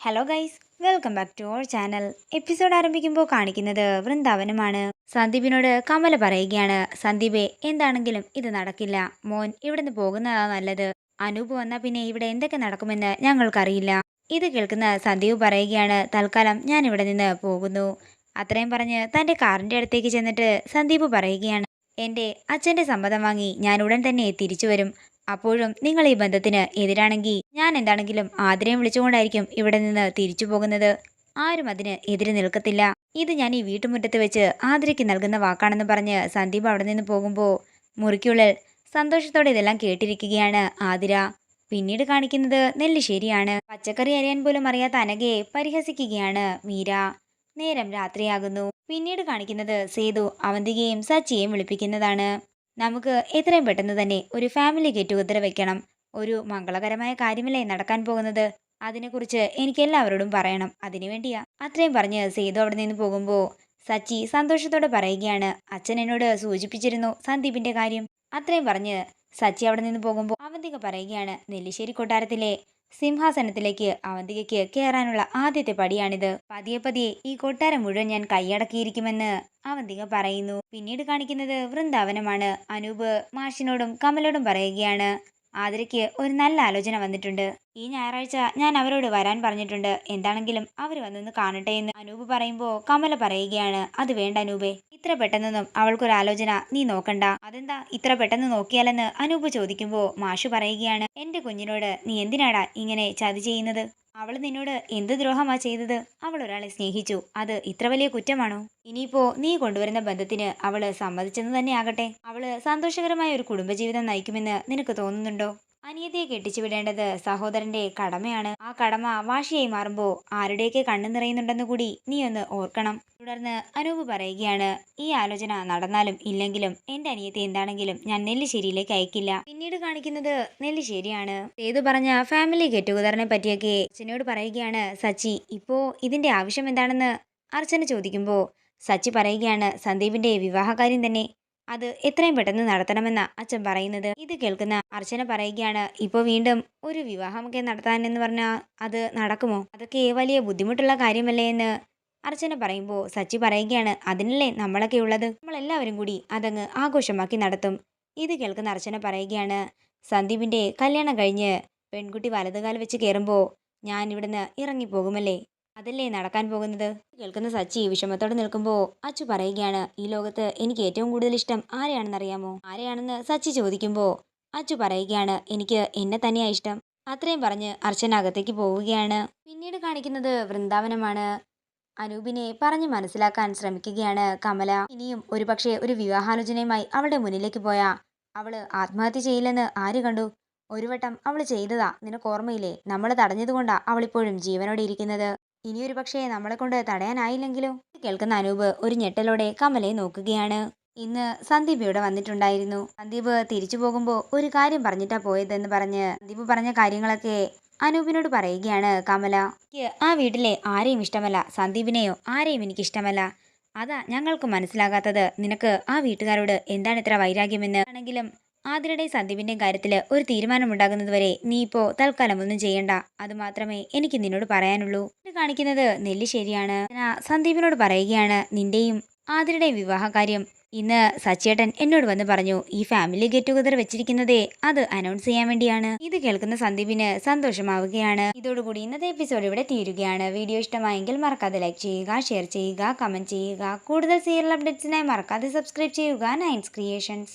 Hello guys, welcome back to our channel. Episode ആരംഭിക്കുമ്പോൾ കാണിക്കുന്നത് വൃന്ദാവനമാണ്. സന്ദീപിനോട് കമല പറയുകയാണ്, സന്ദീപേ, എന്താണെങ്കിലും ഇത് നടക്കില്ല. മോൻ ഇവിടുന്ന് പോകുന്നതാ നല്ലത്. അനൂപ് വന്നാൽ പിന്നെ ഇവിടെ എന്തൊക്കെ നടക്കുമെന്ന് ഞങ്ങൾക്കറിയില്ല. ഇത് കേൾക്കുന്ന സന്ദീപ് പറയുകയാണ്, തൽക്കാലം ഞാൻ ഇവിടെ നിന്ന് പോകുന്നു. അത്രയും പറഞ്ഞ് തൻ്റെ കാറിൻ്റെ അടുത്തേക്ക് ചെന്നിട്ട് സന്ദീപ് പറയുകയാണ്, എൻ്റെ അച്ഛൻ്റെ സമ്മതം വാങ്ങി ഞാൻ ഉടൻ തന്നെ തിരിച്ചു വരും. അപ്പോഴും നിങ്ങൾ ഈ ബന്ധത്തിന് എതിരാണെങ്കിൽ ഞാൻ എന്താണെങ്കിലും ആതിരയും വിളിച്ചുകൊണ്ടായിരിക്കും ഇവിടെ നിന്ന് തിരിച്ചു പോകുന്നത്. ആരും അതിന് എതിര് നിൽക്കത്തില്ല. ഇത് ഞാൻ ഈ വീട്ടുമുറ്റത്ത് വെച്ച് ആതിരയ്ക്ക് നൽകുന്ന വാക്കാണെന്ന് പറഞ്ഞ് സന്ദീപ് അവിടെ നിന്ന് പോകുമ്പോൾ മുറിക്കുള്ളിൽ സന്തോഷത്തോടെ ഇതെല്ലാം കേട്ടിരിക്കുകയാണ് ആതിര. പിന്നീട് കാണിക്കുന്നത് നെല്ലിശ്ശേരിയാണ്. പച്ചക്കറി അരിയാൻ പോലും അറിയാത്ത അനഘയെ പരിഹസിക്കുകയാണ് മീര. നേരം രാത്രിയാകുന്നു. പിന്നീട് കാണിക്കുന്നത് സേതു അവന്തികയും സച്ചിയെയും വിളിപ്പിക്കുന്നതാണ്. നമുക്ക് എത്രയും പെട്ടെന്ന് തന്നെ ഒരു ഫാമിലി ഗെറ്റ് ടുഗദർ വെക്കണം. ഒരു മംഗളകരമായ കാര്യമല്ലേ നടക്കാൻ പോകുന്നത്. അതിനെക്കുറിച്ച് എനിക്ക് എല്ലാവരോടും പറയണം. അതിനുവേണ്ടിയാ. അത്രയും പറഞ്ഞ് സേതു അവിടെ നിന്ന് പോകുമ്പോൾ സച്ചി സന്തോഷത്തോടെ പറയുകയാണ്, അച്ഛൻ എന്നോട് സൂചിപ്പിച്ചിരുന്നു സന്ദീപിന്റെ കാര്യം. അത്രയും പറഞ്ഞ് സച്ചി അവിടെ നിന്ന് പോകുമ്പോൾ അവന്തിക പറയുകയാണ്, നെല്ലിശ്ശേരി കൊട്ടാരത്തിലെ സിംഹാസനത്തിലേക്ക് അവന്തികയ്ക്ക് കയറാനുള്ള ആദ്യത്തെ പടിയാണിത്. പതിയെ പതിയെ ഈ കൊട്ടാരം മുഴുവൻ ഞാൻ കൈയടക്കിയിരിക്കുമെന്ന് അവന്തിക പറയുന്നു. പിന്നീട് കാണിക്കുന്നത് വൃന്ദാവനമാണ്. അനൂപ് മാഷിനോടും കമലോടും പറയുകയാണ്, ആതിരയ്ക്ക് ഒരു നല്ല ആലോചന വന്നിട്ടുണ്ട്. ഈ ഞായറാഴ്ച ഞാൻ അവരോട് വരാൻ പറഞ്ഞിട്ടുണ്ട്. എന്താണെങ്കിലും അവർ വന്നൊന്ന് കാണട്ടെ എന്ന് അനൂപ് പറയുമ്പോൾ കമല പറയുകയാണ്, അത് വേണ്ട അനൂപേ, ഇത്ര പെട്ടെന്നൊന്നും അവൾക്കൊരാലോചന നീ നോക്കണ്ട. അതെന്താ ഇത്ര പെട്ടെന്ന് നോക്കിയാലെന്ന് അനൂപ് ചോദിക്കുമ്പോൾ മാഷു പറയുകയാണ്, എന്റെ കുഞ്ഞിനോട് നീ എന്തിനാടാ ഇങ്ങനെ ചതി ചെയ്യുന്നത്? അവൾ നിന്നോട് എന്ത് ദ്രോഹമാ ചെയ്തത്? അവൾ ഒരാളെ സ്നേഹിച്ചു, അത് ഇത്ര വലിയ കുറ്റമാണോ? ഇനിയിപ്പോ നീ കൊണ്ടുവരുന്ന ബന്ധത്തിന് അവള് സമ്മതിച്ചെന്ന് തന്നെ ആകട്ടെ. അവള് സന്തോഷകരമായ ഒരു കുടുംബജീവിതം നയിക്കുമെന്ന് നിനക്ക് തോന്നുന്നുണ്ടോ? അനിയത്തിയെ കെട്ടിച്ചു വിടേണ്ടത് സഹോദരന്റെ കടമയാണ്. ആ കടമ വാശിയായി മാറുമ്പോൾ ആരുടെയൊക്കെ കണ്ണു നിറയുന്നുണ്ടെന്ന് കൂടി നീ ഒന്ന് ഓർക്കണം. തുടർന്ന് അനൂപ് പറയുകയാണ്, ഈ ആലോചന നടന്നാലും ഇല്ലെങ്കിലും എന്റെ അനിയത്തി എന്താണെങ്കിലും ഞാൻ നെല്ലിശ്ശേരിയിലേക്ക് അയക്കില്ല. പിന്നീട് കാണിക്കുന്നത് നെല്ലിശ്ശേരിയാണ്. സേതു പറഞ്ഞ ഫാമിലി ഗെറ്റ് ടുഗദറിനെ പറ്റിയൊക്കെ അച്ഛനോട് പറയുകയാണ് സച്ചി. ഇപ്പോ ഇതിന്റെ ആവശ്യം എന്താണെന്ന് അർച്ചന ചോദിക്കുമ്പോൾ സച്ചി പറയുകയാണ്, സന്ദീപിന്റെ വിവാഹകാര്യം തന്നെ. അത് എത്രയും പെട്ടെന്ന് നടത്തണമെന്ന അച്ഛൻ പറയുന്നത്. ഇത് കേൾക്കുന്ന അർച്ചന പറയുകയാണ്, ഇപ്പൊ വീണ്ടും ഒരു വിവാഹമൊക്കെ നടത്താനെന്ന് പറഞ്ഞാൽ അത് നടക്കുമോ? അതൊക്കെ വലിയ ബുദ്ധിമുട്ടുള്ള കാര്യമല്ലേ എന്ന് അർച്ചന പറയുമ്പോൾ സച്ചി പറയുകയാണ്, അതിനല്ലേ നമ്മളൊക്കെ ഉള്ളത്. നമ്മളെല്ലാവരും കൂടി അതങ്ങ് ആഘോഷമാക്കി നടത്തും. ഇത് കേൾക്കുന്ന അർച്ചന പറയുകയാണ്, സന്ദീപിന്റെ കല്യാണം കഴിഞ്ഞ് പെൺകുട്ടി വലതുകാൽ വെച്ച് കയറുമ്പോൾ ഞാൻ ഇവിടുന്ന് ഇറങ്ങിപ്പോകുമല്ലേ? അതല്ലേ നടക്കാൻ പോകുന്നത്. കേൾക്കുന്ന സച്ചി വിഷമത്തോടെ നിൽക്കുമ്പോൾ അച്ചു പറയുകയാണ്, ഈ ലോകത്ത് എനിക്ക് ഏറ്റവും കൂടുതൽ ഇഷ്ടം ആരെയാണെന്നറിയാമോ? ആരെയാണെന്ന് സച്ചി ചോദിക്കുമ്പോൾ അച്ചു പറയുകയാണ്, എനിക്ക് എന്നെ തന്നെയാ ഇഷ്ടം. അത്രയും പറഞ്ഞ് അർച്ചന അകത്തേക്ക് പോവുകയാണ്. പിന്നീട് കാണിക്കുന്നത് വൃന്ദാവനമാണ്. അനൂപിനെ പറഞ്ഞ് മനസ്സിലാക്കാൻ ശ്രമിക്കുകയാണ് കമല. ഇനിയും ഒരുപക്ഷെ ഒരു വിവാഹാലോചനയുമായി അവളുടെ മുന്നിലേക്ക് പോയാ അവള് ആത്മഹത്യ ചെയ്യില്ലെന്ന് ആര് കണ്ടു? ഒരു വട്ടം അവൾ ചെയ്തതാ, നിനക്ക് ഓർമ്മയില്ലേ? നമ്മൾ തടഞ്ഞതുകൊണ്ടാ അവളിപ്പോഴും ജീവനോടെ ഇരിക്കുന്നത്. ഇനിയൊരു പക്ഷേ നമ്മളെ കൊണ്ട് തടയാനായില്ലെങ്കിലോ? കേൾക്കുന്ന അനൂപ് ഒരു ഞെട്ടലോടെ കമലയെ നോക്കുകയാണ്. ഇന്ന് സന്ദീപ് ഇവിടെ വന്നിട്ടുണ്ടായിരുന്നു. സന്ദീപ് തിരിച്ചു പോകുമ്പോൾ ഒരു കാര്യം പറഞ്ഞിട്ടാ പോയതെന്ന് പറഞ്ഞ് സന്ദീപ് പറഞ്ഞ കാര്യങ്ങളൊക്കെ അനൂപിനോട് പറയുകയാണ് കമല. എനിക്ക് ആ വീട്ടിലെ ആരെയും ഇഷ്ടമല്ല, സന്ദീപിനെയോ ആരെയും എനിക്കിഷ്ടമല്ല. അതാ ഞങ്ങൾക്ക് മനസ്സിലാകാത്തത്. നിനക്ക് ആ വീട്ടുകാരോട് എന്താണ് ഇത്ര വൈരാഗ്യമെന്ന്. ആണെങ്കിലും ആതിരയുടെയും സന്ദീപിന്റെയും കാര്യത്തിൽ ഒരു തീരുമാനമുണ്ടാകുന്നതുവരെ നീ ഇപ്പോ തൽക്കാലം ഒന്നും ചെയ്യണ്ട. അത് മാത്രമേ എനിക്ക് നിന്നോട് പറയാനുള്ളൂ. ഇത് കാണിക്കുന്നത് നെല്ലിശ്ശേരിയാണ്. സന്ദീപിനോട് പറയുകയാണ്, നിന്റെയും ആതിരയുടെയും വിവാഹകാര്യം ഇന്ന് സച്ചേട്ടൻ എന്നോട് വന്ന് പറഞ്ഞു. ഈ ഫാമിലി ഗെറ്റ് ടുഗദർ വെച്ചിരിക്കുന്നതേ അത് അനൗൺസ് ചെയ്യാൻ വേണ്ടിയാണ്. ഇത് കേൾക്കുന്ന സന്ദീപിന് സന്തോഷമാവുകയാണ്. ഇതോടുകൂടി ഇന്നത്തെ എപ്പിസോഡ് ഇവിടെ തീരുകയാണ്. വീഡിയോ ഇഷ്ടമായെങ്കിൽ മറക്കാതെ ലൈക്ക് ചെയ്യുക, ഷെയർ ചെയ്യുക, കമന്റ് ചെയ്യുക. കൂടുതൽ സീരിയൽ അപ്ഡേറ്റ്സിനായി മറക്കാതെ സബ്സ്ക്രൈബ് ചെയ്യുക നയൻസ് ക്രിയേഷൻസ്.